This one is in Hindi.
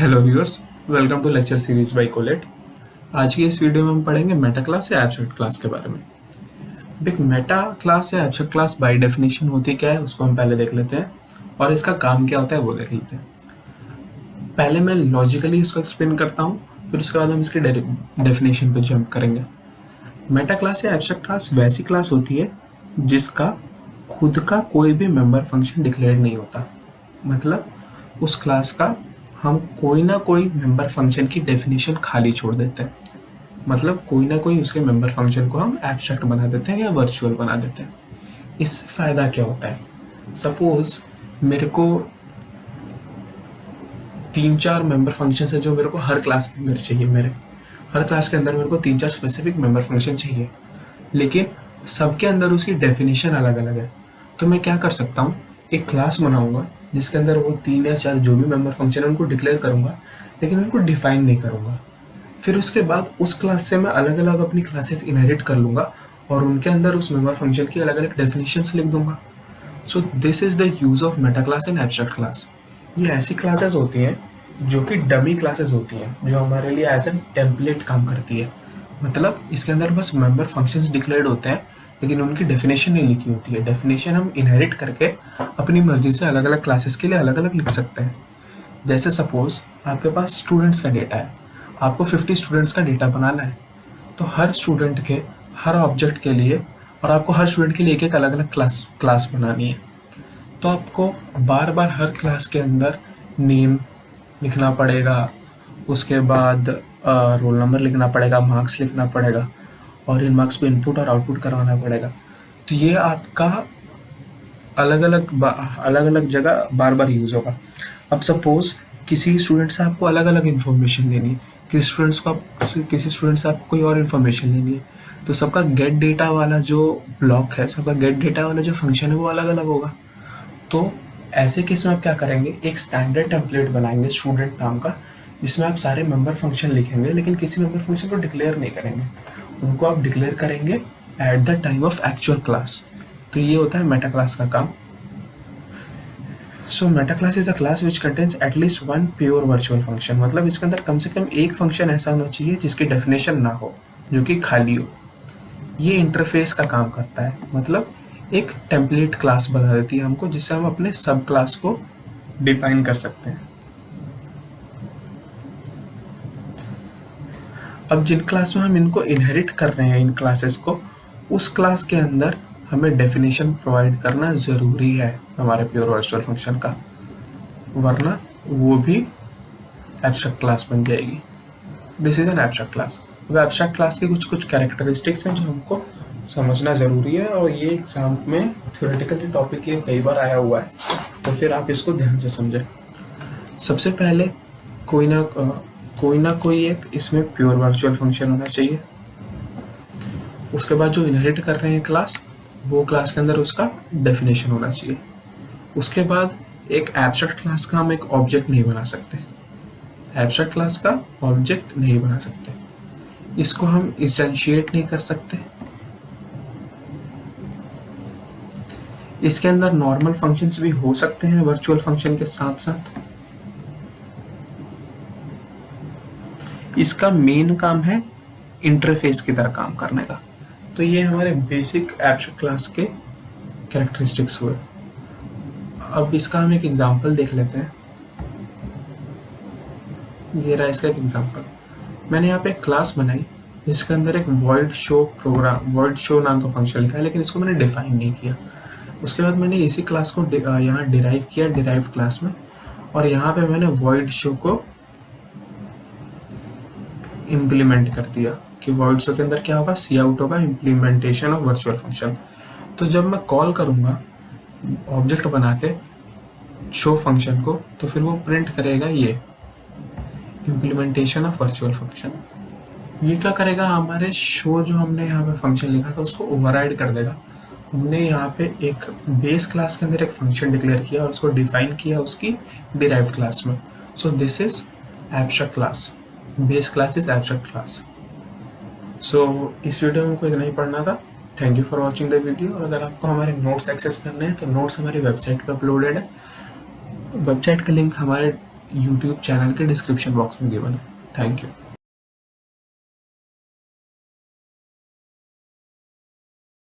Hello viewers, welcome to lecture series by Colette. आज की इस वीडियो में हम पढ़ेंगे मेटा क्लास या एब्स्ट्रैक्ट क्लास के बारे में। अब एक मेटा क्लास या एब्स्ट्रैक्ट क्लास बाय डेफिनेशन होती क्या है उसको हम पहले देख लेते हैं और इसका काम क्या होता है वो देख लेते हैं। पहले मैं लॉजिकली इसको एक्सप्लेन करता हूँ, फिर उसके बाद हम इसकी डेफिनेशन पे जंप करेंगे। मेटा क्लास या एब्स्ट्रैक्ट क्लास वैसी क्लास होती है जिसका खुद का कोई भी मेंबर फंक्शन डिक्लेयर नहीं होता। मतलब उस क्लास का हम कोई ना कोई मेंबर फंक्शन की डेफिनेशन खाली छोड़ देते हैं। मतलब कोई ना कोई उसके मेंबर फंक्शन को हम एब्स्ट्रैक्ट बना देते हैं या वर्चुअल बना देते हैं। इससे फ़ायदा क्या होता है? सपोज मेरे को 3-4 मेंबर फंक्शन है जो मेरे को हर क्लास के अंदर चाहिए। हर क्लास के अंदर मेरे को 3-4 स्पेसिफिक मेंबर फंक्शन चाहिए, लेकिन सबके अंदर उसकी डेफिनेशन अलग अलग है। तो मैं क्या कर सकता हूँ, एक क्लास बनाऊंगा जिसके अंदर वो 3 या 4 जो भी मेंबर फंक्शन है उनको डिक्लेयर करूंगा, लेकिन उनको डिफाइन नहीं करूंगा। फिर उसके बाद उस क्लास से मैं अलग अलग अपनी क्लासेस इनहेरिट कर लूंगा और उनके अंदर उस मेंबर फंक्शन की अलग अलग डेफिनेशंस लिख दूंगा। सो this is the use of Meta class and abstract class. ये ऐसी क्लासेस होती हैं जो कि डमी क्लासेस होती हैं, जो हमारे लिए एज एन टेम्पलेट काम करती है। मतलब इसके अंदर बस मेंबर फंक्शंस डिक्लेयर्ड होते हैं, लेकिन उनकी डेफिनेशन नहीं लिखी होती है। डेफिनेशन हम इनहेरिट करके अपनी मर्जी से अलग अलग क्लासेस के लिए अलग अलग लिख सकते हैं। जैसे सपोज आपके पास स्टूडेंट्स का डेटा है, आपको 50 स्टूडेंट्स का डेटा बनाना है, तो हर स्टूडेंट के हर ऑब्जेक्ट के लिए और आपको हर स्टूडेंट के लिए एक एक अलग अलग क्लास बनानी है। तो आपको बार बार हर क्लास के अंदर नेम लिखना पड़ेगा, उसके बाद रोल नंबर लिखना पड़ेगा, मार्क्स लिखना पड़ेगा और इन मार्क्स को इनपुट और आउटपुट करवाना पड़ेगा। तो ये आपका अलग अलग जगह बार बार यूज होगा। अब सपोज किसी स्टूडेंट से आपको अलग अलग इन्फॉर्मेशन लेनी है, किसी स्टूडेंट से आपको कोई और इन्फॉर्मेशन लेनी है, तो सबका गेट डेटा वाला जो ब्लॉक है, सबका गेट डेटा वाला जो फंक्शन है वो अलग अलग होगा। तो ऐसे केस में आप क्या करेंगे, एक स्टैंडर्ड टेम्पलेट बनाएंगे स्टूडेंट नाम का, जिसमें आप सारे मेंबर फंक्शन लिखेंगे, लेकिन किसी मेंबर फंक्शन को डिक्लेयर नहीं करेंगे। उनको आप डिक्लेयर करेंगे at the time of actual class. तो ये होता है मेटा क्लास का काम। So meta class is a class which contains at least one pure virtual function. मतलब इसके अंदर कम से कम एक फंक्शन ऐसा होना चाहिए जिसकी डेफिनेशन ना हो, जो कि खाली हो। ये इंटरफेस का काम करता है, मतलब एक टेम्पलेट क्लास बना देती है हमको, जिससे हम अपने सब क्लास को डिफाइन कर सकते हैं। अब जिन क्लास में हम इनको इनहेरिट कर रहे हैं, इन क्लासेस को, उस क्लास के अंदर हमें डेफिनेशन प्रोवाइड करना ज़रूरी है हमारे प्योर वर्चुअल फंक्शन का, वरना वो भी एब्स्ट्रैक्ट क्लास बन जाएगी। This is an abstract class. अब एब्स्ट्रैक्ट क्लास के कुछ कुछ कैरेक्टरिस्टिक्स हैं जो हमको समझना ज़रूरी है, और ये एग्जाम में थ्योरेटिकली टॉपिक ये कई बार आया हुआ है, तो फिर आप इसको ध्यान से समझें। सबसे पहले कोई ना कोई एक इसमें प्योर वर्चुअल फंक्शन होना चाहिए। उसके बाद जो इनहेरिट कर रहे हैं क्लास, वो क्लास के अंदर उसका डेफिनेशन होना चाहिए। उसके बाद एक एब्स्ट्रैक्ट क्लास का हम एक ऑब्जेक्ट नहीं बना सकते, एब्स्ट्रैक्ट क्लास का ऑब्जेक्ट नहीं बना सकते, इसको हम इंस्टेंशिएट नहीं कर सकते। इसके अंदर नॉर्मल फंक्शंस भी हो सकते हैं वर्चुअल फंक्शन के साथ साथ। इसका मेन काम है इंटरफेस की तरह काम करने का। तो ये हमारे बेसिक एब्स्ट्रैक्ट क्लास के कैरेक्टरिस्टिक्स हुए। अब इसका हम एक एग्जांपल देख लेते हैं। ये रहा इसका एक एग्जांपल। मैंने यहाँ पे एक क्लास बनाई जिसके अंदर एक void show नाम का फंक्शन लिखा है, लेकिन इसको मैंने डिफाइन नहीं किया। उसके बाद मैंने इसी क्लास को यहाँ डिराइव किया डिराइव्ड क्लास में, और यहाँ पे मैंने void show को इम्प्लीमेंट कर दिया कि void show के अंदर क्या होगा, सी आउट होगा, इम्प्लीमेंटेशन ऑफ वर्चुअल फंक्शन। तो जब मैं कॉल करूँगा ऑब्जेक्ट बना के शो फंक्शन को, तो फिर वो प्रिंट करेगा ये इम्प्लीमेंटेशन ऑफ वर्चुअल फंक्शन। ये क्या करेगा, हमारे शो जो हमने यहाँ पे फंक्शन लिखा था उसको ओवरराइड कर देगा। हमने यहाँ पे एक बेस क्लास के अंदर एक फंक्शन डिक्लेयर किया और उसको डिफाइन किया उसकी डिराइव्ड क्लास में। So this is abstract class. Base class is abstract class. So इस वीडियो में हमको इतना ही पढ़ना था। Thank you for watching the video. और अगर आपको हमारे नोट्स एक्सेस करने हैं तो नोट्स हमारी वेबसाइट पर अपलोडेड है। वेबसाइट का लिंक हमारे यूट्यूब चैनल के डिस्क्रिप्शन बॉक्स में गिवन है। Thank you.